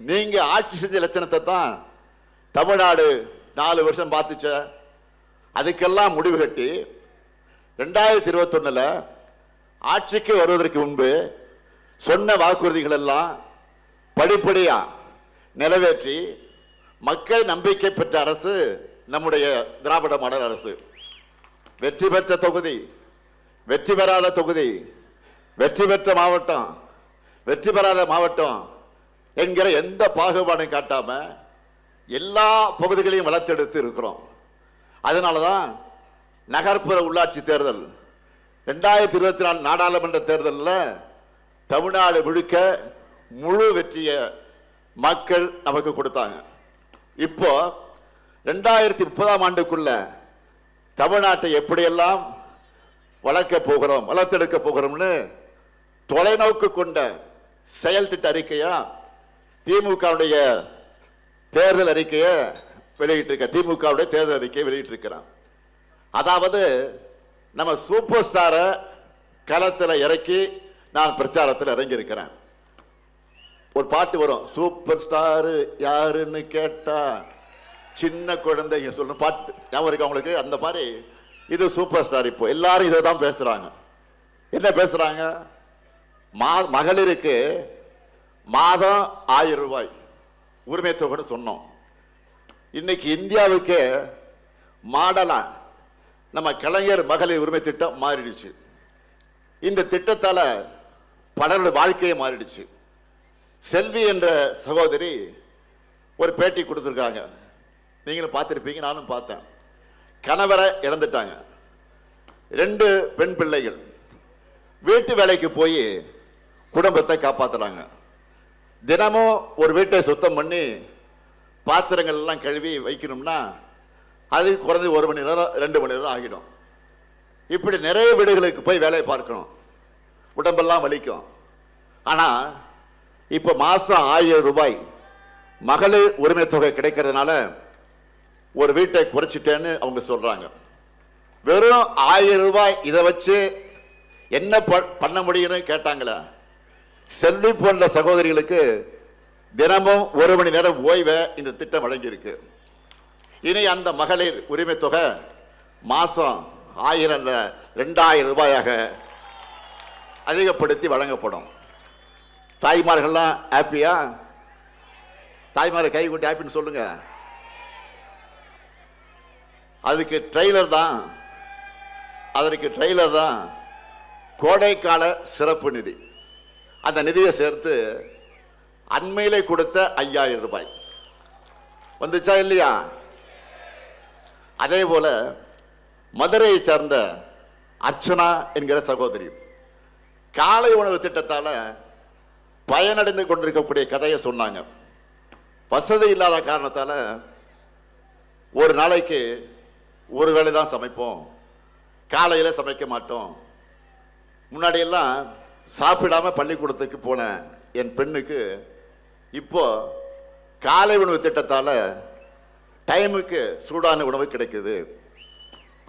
நீங்க ஆட்சி செஞ்ச லட்சணத்தை தான் தமிழ்நாடு 4 வருஷம் பார்த்துச்ச. அதுக்கெல்லாம் முடிவு கட்டி 2021 ஆட்சிக்கு வருவதற்கு முன்பு சொன்ன வாக்குறுதிகள் எல்லாம் படிப்படியா நிறைவேற்றி மக்கள் நம்பிக்கை பெற்ற அரசு நம்முடைய திராவிட மாடல் அரசு. வெற்றி பெற்ற தொகுதி, வெற்றி பெறாத தொகுதி, வெற்றி பெற்ற மாவட்டம், வெற்றி பெறாத மாவட்டம் என்கிற எந்த பாகுபாடும் காட்டாம எல்லா பகுதிகளையும் வளர்த்தெடுத்து இருக்கிறோம். அதனாலதான் நகர்ப்புற உள்ளாட்சி தேர்தல் 2024 நாடாளுமன்ற தேர்தலில் தமிழ்நாடு முழுக்க முழு வெற்றியை மக்கள் நமக்கு கொடுத்தாங்க. இப்போ 2030 ஆண்டுக்குள்ள தமிழ்நாட்டை எப்படியெல்லாம் வளர்த்தெடுக்க போகிறோம்னு தொலைநோக்கு கொண்ட செயல் திட்ட அறிக்கையா திமுகவுடைய தேர்தல் அறிக்கையை வெளியிட்டிருக்க. திமுகவுடைய தேர்தல் அறிக்கையை வெளியிட்டிருக்கிறான். அதாவது நம்ம சூப்பர் ஸ்டாரை களத்தில் இறக்கி நான் பிரச்சாரத்தில் இறங்கி இருக்கிறேன். ஒரு பாட்டு வரும், சூப்பர் ஸ்டார் யாருன்னு கேட்டா சின்ன குழந்தைங்க சொல்லணும் பாட்டு ஞாபகம் இருக்கு அவங்களுக்கு. அந்த மாதிரி இது சூப்பர் ஸ்டார். இப்போ எல்லாரும் இதை தான் பேசுறாங்க. என்ன பேசுறாங்க? மகளிருக்கு மாதம் 1000 ரூபாய் உரிமை தொகை சொன்னோம். இன்னைக்கு இந்தியாவுக்கு மாடலா நம்ம கலைஞர் மகளிர் உரிமை திட்டம் மாறிடுச்சு. இந்த திட்டத்தால பலருடைய வாழ்க்கையை மாறிடுச்சு. செல்வி என்ற சகோதரி ஒரு பேட்டி கொடுத்துருக்காங்க, நீங்களும் பார்த்துருப்பீங்க, நானும் பார்த்தேன். கணவரை இழந்துட்டாங்க, 2 பெண் பிள்ளைகள், வீட்டு வேலைக்கு போய் குடும்பத்தை காப்பாற்றுறாங்க. தினமும் ஒரு வீட்டை சுத்தம் பண்ணி பாத்திரங்கள் எல்லாம் கழுவி வைக்கணும்னா அது குறைஞ்ச 1 மணி நேரம் 2 மணி நேரம் ஆகிடும். இப்படி நிறைய வீடுகளுக்கு போய் வேலையை பார்க்கணும், உடம்பெல்லாம் வலிக்கும். ஆனால் இப்போ மாதம் 1000 ரூபாய் மகளிர் உரிமை தொகை கிடைக்கிறதுனால ஒரு வீட்டை குறைச்சிட்டேன்னு அவங்க சொல்றாங்க. வெறும் 1000 ரூபாய் இதை வச்சு என்ன பண்ண முடியும்னு கேட்டாங்களா? செல்வி போன்ற சகோதரிகளுக்கு தினமும் 1 மணி நேரம் ஓய்வை இந்த திட்டம் வழங்கியிருக்கு. இனி அந்த மகளிர் உரிமை தொகை மாசம் 1000 அல்ல 2000 ரூபாயாக அதிகப்படுத்தி வழங்கப்படும். தாய்மார்கள்லாம் ஹாப்பியா? தாய்மாரை கை கூட்டி ஹாப்பின்னு சொல்லுங்க. அதுக்கு ட்ரெய்லர் தான் கோடைக்கால சிறப்பு நிதி. அந்த நிதியை சேர்த்து அண்மையிலே கொடுத்த 5000 ரூபாய் வந்துச்சா இல்லையா? அதே போல மதுரையை சார்ந்த அர்ச்சனா என்கிற சகோதரி காலை உணவு திட்டத்தால பயனடைந்து கொண்டிருக்கக்கூடிய கதையை சொன்னாங்க. வசதி இல்லாத காரணத்தால ஒரு நாளைக்கு ஒரு வேளை தான் சமைப்போம், காலையில் சமைக்க மாட்டோம். முன்னாடியெல்லாம் சாப்பிடாம பள்ளிக்கூடத்துக்கு போன என் பெண்ணுக்கு இப்போ காலை உணவு திட்டத்தால் டைமுக்கு சூடான உணவு கிடைக்குது.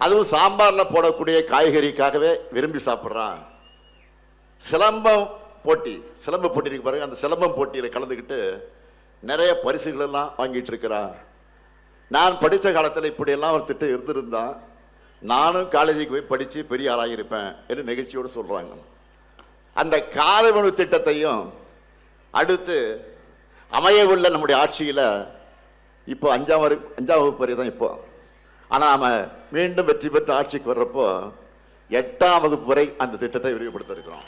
அதுவும் சாம்பாரில் போடக்கூடிய காய்கறிக்காகவே விரும்பி சாப்பிட்றான். சிலம்ப போட்டி இருக்கு பாருங்க, அந்த சிலம்பம் போட்டியில் கலந்துக்கிட்டு நிறைய பரிசுகள் எல்லாம் வாங்கிட்டு இருக்கிறான். நான் படித்த காலத்தில் இப்படியெல்லாம் ஒரு திட்டம் இருந்திருந்தா நானும் காலேஜுக்கு போய் படித்து பெரிய ஆளாகியிருப்பேன் என்று நெகிழ்ச்சியோடு சொல்கிறாங்க. அந்த காலை உணவு திட்டத்தையும் அடுத்து அமைய உள்ள நம்முடைய ஆட்சியில் இப்போ 5ஆம் வகுப்பு வரை தான் இப்போ. ஆனால் நாம் மீண்டும் வெற்றி பெற்ற ஆட்சிக்கு வர்றப்போ 8ஆம் வகுப்பு வரை அந்த திட்டத்தை விரிவுபடுத்த இருக்கிறோம்.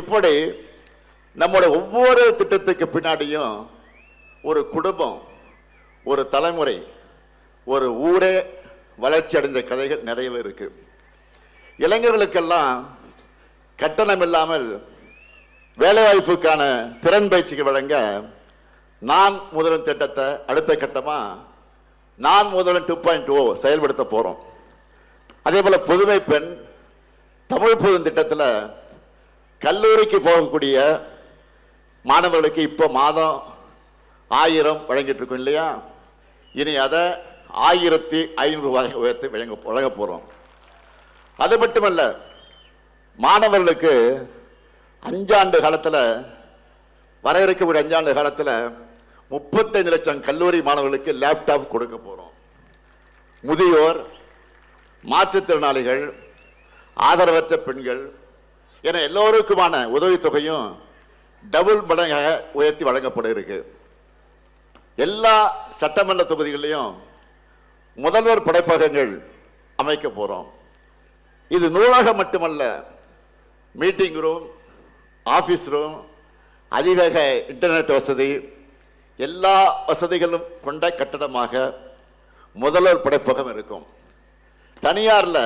இப்படி நம்முடைய ஒவ்வொரு திட்டத்துக்கு பின்னாடியும் ஒரு குடும்பம், ஒரு தலைமுறை, ஒரு ஊரே வளர்ச்சி அடைந்த கதைகள் நிறையவே இருக்கு. இளைஞர்களுக்கெல்லாம் கட்டணம் இல்லாமல் வேலைவாய்ப்புக்கான திறன் பயிற்சிக்கு வழங்க நான் முதல்வன் திட்டத்தை அடுத்த கட்டமா நான் முதல்வன் 2.0 செயல்படுத்த போறோம். அதே போல புதுமை பெண் தமிழ் புதன் திட்டத்தில் கல்லூரிக்கு போகக்கூடிய மாணவர்களுக்கு இப்போ மாதம் 1000 வழங்கிட்டு இருக்கோம் இல்லையா? இனி அதை 1500 ரூபாய் உயர்த்தி வழங்க போறோம். அது மட்டுமல்ல, மாணவர்களுக்கு 5 ஆண்டு காலத்தில் வர இருக்கக்கூடிய 5 ஆண்டு காலத்தில் 35 லட்சம் கல்லூரி மாணவர்களுக்கு லேப்டாப் கொடுக்க போறோம். முதியோர், மாற்றுத்திறனாளிகள், ஆதரவற்ற பெண்கள் என எல்லோருக்குமான உதவித்தொகையும் டபுள் மடங்காக உயர்த்தி வழங்கப்பட இருக்கு. எல்லா சட்டமன்ற தொகுதிகளிலும் முதல்வர் படைப்பகங்கள் அமைக்க போறோம். இது நூலகம் மட்டுமல்ல, மீட்டிங் ரூம், ஆபீஸ் ரூம், அதிவேக இன்டர்நெட் வசதி, எல்லா வசதிகளும் கொண்ட கட்டடமாக முதல்வர் படைப்பகம் இருக்கும். தனியார்ல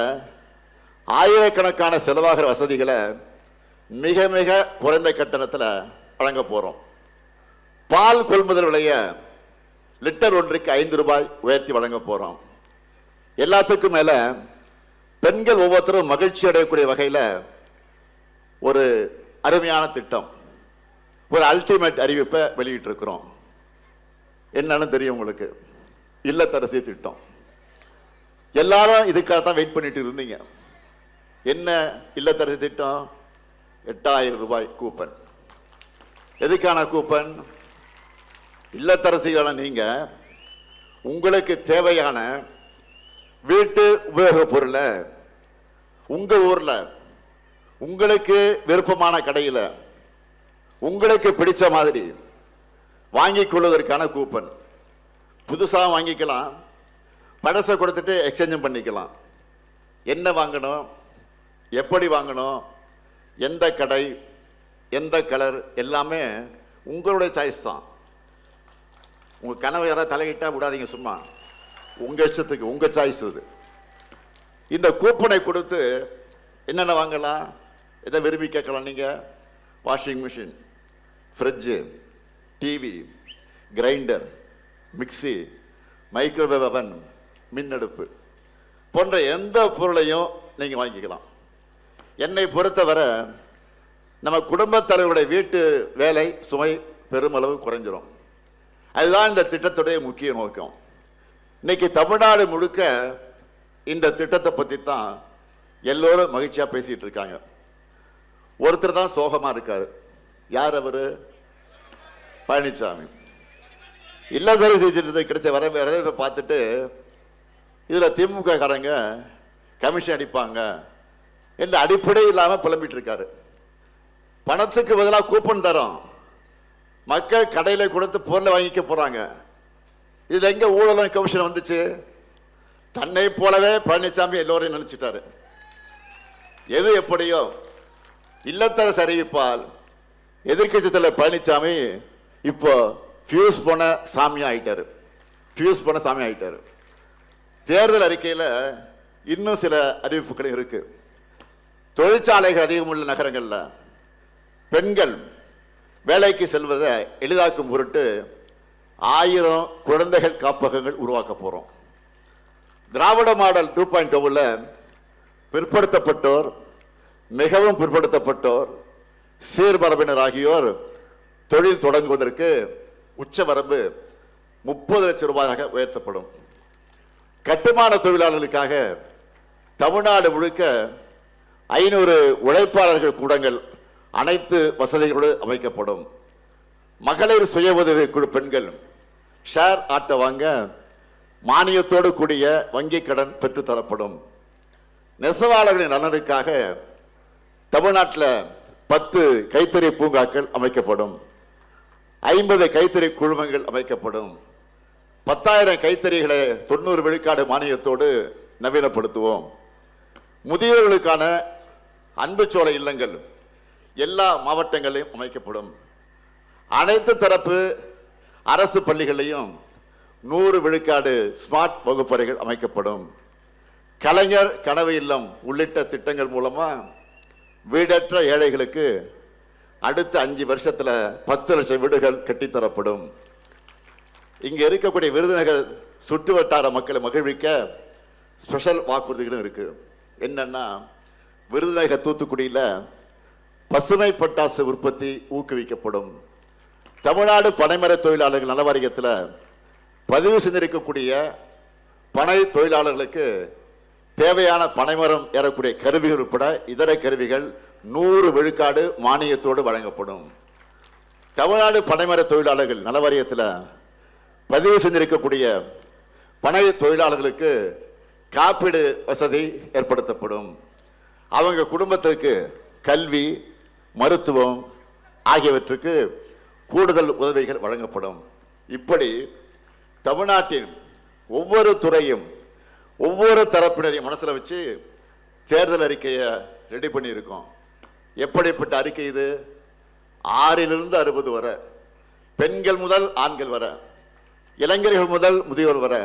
ஆயிரக்கணக்கான செலவாகிற வசதிகளை மிக மிக குறைந்த கட்டணத்தில் வழங்க போறோம். பால் கொள்முதல் விலைய லிட்டர் ஒன்றுக்கு 5 ரூபாய் உயர்த்தி வழங்க போறோம். எல்லாத்துக்கும் மேல பெண்கள் ஒவ்வொருத்தரும் மகிழ்ச்சி அடையக்கூடிய வகையில் ஒரு அருமையான திட்டம், ஒரு அல்டிமேட் அறிவிப்பை வெளியிட்டு இருக்கிறோம். என்னன்னு தெரியும் உங்களுக்கு? இல்லத்தரசி திட்டம். எல்லாரும் இதுக்காக தான் வெயிட் பண்ணிட்டு இருந்தீங்க. என்ன இல்லத்தரசி திட்டம்? 8000 ரூபாய் கூப்பன். எதுக்கான கூப்பன்? இல்லத்தரசிகளான நீங்க உங்களுக்கு தேவையான வீட்டு உபயோகப் பொருளை உங்க ஊர்ல உங்களுக்கு விருப்பமான கடையில் உங்களுக்கு பிடிச்ச மாதிரி வாங்கிக் கொள்வதற்கான கூப்பன். புதுசா வாங்கிக்கலாம், பழசை கொடுத்துட்டு எக்ஸ்சேஞ்சும் பண்ணிக்கலாம். என்ன வாங்கணும், எப்படி வாங்கணும், எந்த கடை, எந்த கலர், எல்லாமே உங்களுடைய சாய்ஸ் தான். உங்க கனவு யாராவது தலையிட்டா விடாதீங்க, சும்மா உங்க இஷ்டத்துக்கு, உங்க சாய்ஸ் இது. இந்த கூப்பனை கொடுத்து என்னென்ன வாங்கலாம், எதை விரும்பி கேட்கலாம் நீங்க? Washing machine, fridge, TV, grinder, mixie, microwave oven, மின்னடுப்பு போன்ற எந்த பொருளையும் நீங்க வாங்கிக்கலாம். என்னை பொறுத்தவரை நம்ம குடும்பத் தலைவருடைய வீட்டு வேலை சுமை பெருமளவு குறைஞ்சிரும். அதுதான் இந்த திட்டத்துடைய முக்கிய நோக்கம். இன்னைக்கு தமிழ்நாடு முழுக்க இந்த திட்டத்தை பற்றி தான் எல்லோரும் மகிழ்ச்சியா பேசிட்டு இருக்காங்க. ஒருத்தர் தான் சோகமா இருக்காரு. யார் அவரு? பழனிசாமி. இல்லத்தரசி திட்டத்தை கிடைச்ச வரவேற்பை பார்த்துட்டு இதுல திமுக காரங்க கமிஷன் அடிப்பாங்க என்ற அடிப்படை இல்லாம புலம்பிட்டு இருக்காரு. பணத்துக்கு பதிலாக கூப்பன் தரோம், மக்கள் கடையில கொடுத்து பொருளை வாங்கிக்க போறாங்க. இதுல எங்க ஊழலும் கமிஷன் வந்துச்சு? தன்னை போலவே பழனிசாமி எல்லோரையும் நினைச்சிட்டாரு. எது எப்படியோ இல்லத்தரசி அறிவிப்பால் எதிர்கட்சி தலைவர் பழனிசாமி இப்போ ஃபியூஸ் போன சாமி ஆயிட்டாரு. தேர்தல் அறிக்கையில் இன்னும் சில அறிவிப்புகள் இருக்கு. தொழிற்சாலைகள் அதிகமுள்ள நகரங்களில் பெண்கள் வேலைக்கு செல்வதை எளிதாக்கும் பொருட்டு 1000 குழந்தைகள் காப்பகங்கள் உருவாக்க போறோம். திராவிட மாடல் 2.0 பிற்படுத்தப்பட்டோர், மிகவும் பிற்படுத்தப்பட்டோர், சீர்மரபினர் ஆகியோர் தொழில் தொடங்குவதற்கு உச்சவரம்பு 30 லட்சம் ரூபாயாக உயர்த்தப்படும். கட்டுமான தொழிலாளர்களுக்காக தமிழ்நாடு முழுக்க 500 உழைப்பாளர்கள் கூடங்கள் அனைத்து வசதிகளோடு அமைக்கப்படும். மகளிர் சுய உதவி குழு பெண்கள் ஷேர் ஆட்டை வாங்க மானியத்தோடு கூடிய வங்கி கடன் பெற்று தரப்படும். நெசவாளர்களின் நலனுக்காக தமிழ்நாட்டில் 10 கைத்தறி பூங்காக்கள் அமைக்கப்படும். 50 கைத்தறி குழுமங்கள் அமைக்கப்படும். 10,000 கைத்தறிகளை 90 விழுக்காடு மானியத்தோடு நவீனப்படுத்துவோம். முதியோர்களுக்கான அன்புச்சோலை இல்லங்கள் எல்லா மாவட்டங்களிலும் அமைக்கப்படும். அனைத்து தரப்பு அரசு பள்ளிகளையும் 100 விழுக்காடு ஸ்மார்ட் வகுப்பறைகள் அமைக்கப்படும். கலைஞர் கனவு இல்லம் உள்ளிட்ட திட்டங்கள் மூலமா வீடற்ற ஏழைகளுக்கு அடுத்த 5 வருஷத்துல 10 லட்சம் வீடுகள் கட்டித்தரப்படும். இங்க இருக்கக்கூடிய விருதுநகர் சுற்று வட்டார மக்களை மகிழ்விக்க ஸ்பெஷல் வாக்குறுதிகளும் இருக்கு. என்னன்னா, விருதுநகர் தூத்துக்குடியில் பசுமை பட்டாசு உற்பத்தி ஊக்குவிக்கப்படும். தமிழ்நாடு பனைமர தொழிலாளர்கள் நல வாரியத்தில் பதிவு செஞ்சிருக்கக்கூடிய பனை தொழிலாளர்களுக்கு தேவையான பனைமரம் ஏறக்கூடிய கருவிகள் உட்பட இதர கருவிகள் 100 விழுக்காடு மானியத்தோடு வழங்கப்படும். தமிழ்நாடு பனைமர தொழிலாளர்கள் நல வாரியத்தில் பதிவு செஞ்சிருக்கக்கூடிய பனை தொழிலாளர்களுக்கு காப்பீடு வசதி ஏற்படுத்தப்படும். அவங்க குடும்பத்துக்கு கல்வி, மருத்துவம் ஆகியவற்றுக்கு கூடுதல் உதவிகள் வழங்கப்படும். இப்படி தமிழ்நாட்டின் ஒவ்வொரு துறையும் ஒவ்வொரு தரப்பினரையும் மனசில் வச்சு தேர்தல் அறிக்கையை ரெடி பண்ணியிருக்கோம். எப்படிப்பட்ட அறிக்கை இது? 6லிருந்து 60 வரை, பெண்கள் முதல் ஆண்கள் வரை, இளைஞர்கள் முதல் முதியோர் வரை.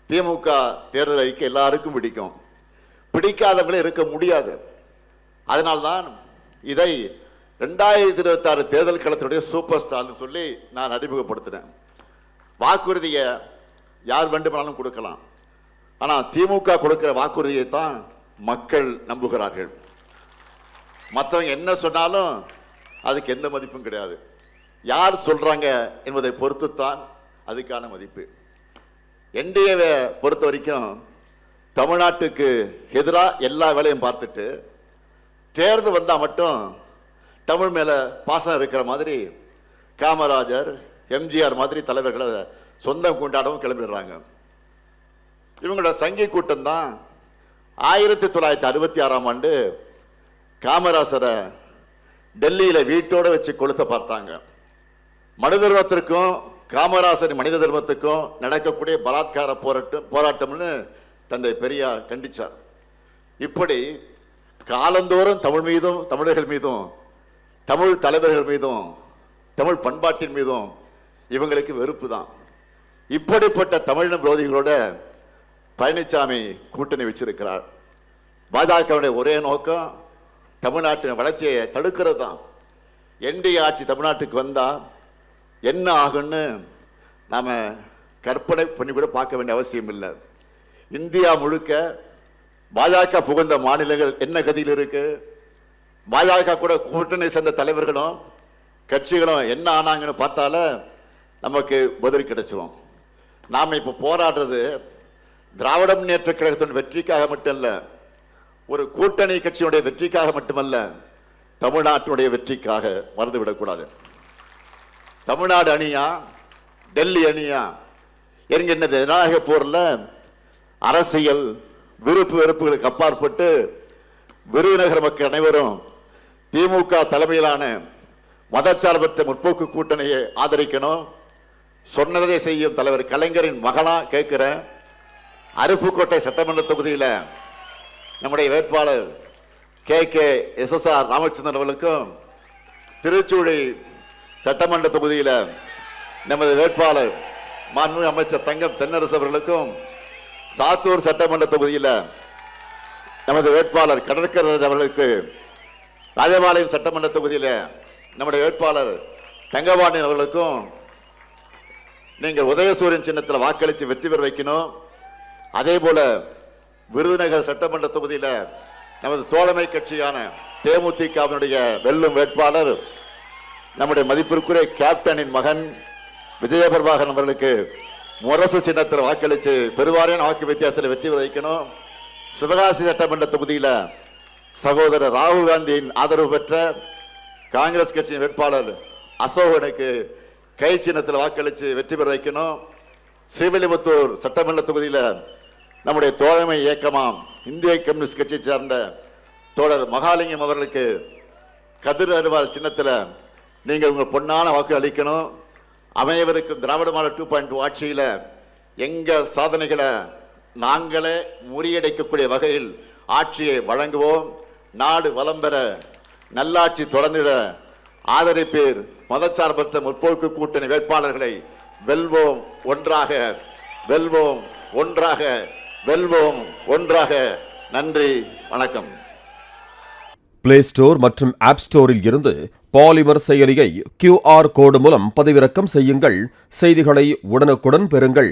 திமுக தேர்தல் அறிக்கை எல்லாருக்கும் பிடிக்கும், பிடிக்காதவங்களே இருக்க முடியாது. அதனால்தான் இதை 2026 தேர்தல் களத்தினுடைய சூப்பர் ஸ்டார்னு சொல்லி நான் அறிமுகப்படுத்தினேன். வாக்குறுதியை யார் வேண்டுமானாலும் கொடுக்கலாம், ஆனால் திமுக கொடுக்கிற வாக்குறுதியை தான் மக்கள் நம்புகிறார்கள். மற்றவங்க என்ன சொன்னாலும் அதுக்கு எந்த மதிப்பும் கிடையாது. யார் சொல்றாங்க என்பதை பொறுத்துத்தான் அதுக்கான மதிப்பு. என்டிஏவை பொறுத்த வரைக்கும் தமிழ்நாட்டுக்கு எதிராக எல்லா வேலையும் பார்த்துட்டு தேர்ந்து வந்தால் மட்டும் தமிழ் மேலே பாசம் இருக்கிற மாதிரி காமராஜர், எம்ஜிஆர் மாதிரி தலைவர்களை சொந்தம் கொண்டாடவும் கிளம்பிடுறாங்க. இவங்களோட சங்கி கூட்டம் தான் 1966ஆம் ஆண்டு காமராசரை டெல்லியில் வீட்டோடு வச்சு கொளுத்த பார்த்தாங்க. மனித தர்மத்திற்கும் காமராசர் மனித தர்மத்துக்கும் நடக்கக்கூடிய பலாத்கார போராட்டம்னு தந்தை பெரியார் கண்டிச்சார். இப்படி காலந்தோறும் தமிழ் மீதும், தமிழர்கள் மீதும், தமிழ் தலைவர்கள் மீதும், தமிழ் பண்பாட்டின் மீதும் இவங்களுக்கு வெறுப்பு தான். இப்படிப்பட்ட தமிழின விரோதிகளோட பழனிசாமி கூட்டணி வச்சிருக்கிறார். பாஜகவுடைய ஒரே நோக்கம் தமிழ்நாட்டின் வளர்ச்சியை தடுக்கிறது தான். என்டிஏ ஆட்சி தமிழ்நாட்டுக்கு வந்தால் என்ன ஆகுன்னு நாம் கற்பனை பண்ணி கூட பார்க்க வேண்டிய அவசியம் இல்லை. இந்தியா முழுக்க பாஜக புகுந்த மாநிலங்கள் என்ன கதியில் இருக்கு, பாஜக கூட கூட்டணி சேர்ந்த தலைவர்களும் கட்சிகளும் என்ன ஆனாங்கன்னு பார்த்தால நமக்கு பதில் கிடைச்சிடும். நாம் இப்போ போராடுறது திராவிட முன்னேற்ற கழகத்தின் வெற்றிக்காக மட்டுமல்ல, ஒரு கூட்டணி கட்சியுடைய வெற்றிக்காக மட்டுமல்ல, தமிழ்நாட்டினுடைய வெற்றிக்காக மறந்துவிடக்கூடாது. தமிழ்நாடு அணியா டெல்லி அணியா என்கின்ற ஜனநாயக போரில் அரசியல் விருப்பு வெறுப்புகளுக்கு அப்பாற்பட்டு விருதுநகர் மக்கள் அனைவரும் திமுக தலைமையிலான மதச்சார்பற்ற முற்போக்கு கூட்டணியை ஆதரிக்கணும். சொன்னதை செய்யும் தலைவர் கலைஞரின் மகனா கேட்கிற அருப்புக்கோட்டை சட்டமன்ற தொகுதியில் நம்முடைய வேட்பாளர் KK-SSR ராமச்சந்திரன் அவர்களுக்கும், திருச்சூழி சட்டமன்ற தொகுதியில் நமது வேட்பாளர் மாண்புமிகு அமைச்சர் தங்கம் தென்னரசு அவர்களுக்கும், சாத்தூர் சட்டமன்ற தொகுதியில் நமது வேட்பாளர் கடற்கரை அவர்களுக்கு, ராஜபாளையம் சட்டமன்ற தொகுதியில் நம்முடைய வேட்பாளர் தங்கவாணி அவர்களுக்கும் நீங்கள் உதயசூரியன் சின்னத்தில் வாக்களித்து வெற்றி பெற வைக்கணும். அதே போல விருதுநகர் சட்டமன்ற தொகுதியில் நமது தோழமை கட்சியான தேமுதிகவினுடைய வெல்லும் வேட்பாளர் நம்முடைய மதிப்பிற்குரிய கேப்டனின் மகன் விஜயபிரபாகரன் அவர்களுக்கு முரசு சின்னத்தில் வாக்களித்து பெருவாரியான வாக்கு வித்தியாசத்தில் வெற்றி பெற வைக்கணும். சிவகாசி சட்டமன்ற தொகுதியில் சகோதரர் ராகுல் காந்தியின் ஆதரவு பெற்ற காங்கிரஸ் கட்சியின் வேட்பாளர் அசோகனுக்கு கை சின்னத்தில் வாக்களித்து வெற்றி பெற வைக்கணும். ஸ்ரீவில்லிபுத்தூர் சட்டமன்ற தொகுதியில் நம்முடைய தோழமை இயக்கமாம் இந்திய கம்யூனிஸ்ட் கட்சியை சேர்ந்த தோழர் மகாலிங்கம் அவர்களுக்கு கதிர் அருவாள் சின்னத்தில் நீங்கள் உங்கள் பொன்னான வாக்கு அளிக்கணும். அமையவருக்கும் திராவிட மாடல் 2.0 ஆட்சியில் எங்கள் சாதனைகளை நாங்களே முறியடைக்கக்கூடிய வகையில் ஆட்சியை வழங்குவோம். நாடு வளம் பெற, நல்லாட்சி தொடர்ந்திட ஆதரிப்பீர். மதச்சார்பற்ற முற்போக்கு கூட்டணி வேட்பாளர்களை வெல்வோம் ஒன்றாக, வெல்வோம் ஒன்றாக, வெல்வோம் ஒன்றாக. நன்றி, வணக்கம். பிளே ஸ்டோர் மற்றும் ஆப் ஸ்டோரில் இருந்து பாலிமர் செயலியை QR கோடு மூலம் பதிவிறக்கம் செய்யுங்கள். செய்திகளை உடனுக்குடன் பெறுங்கள்.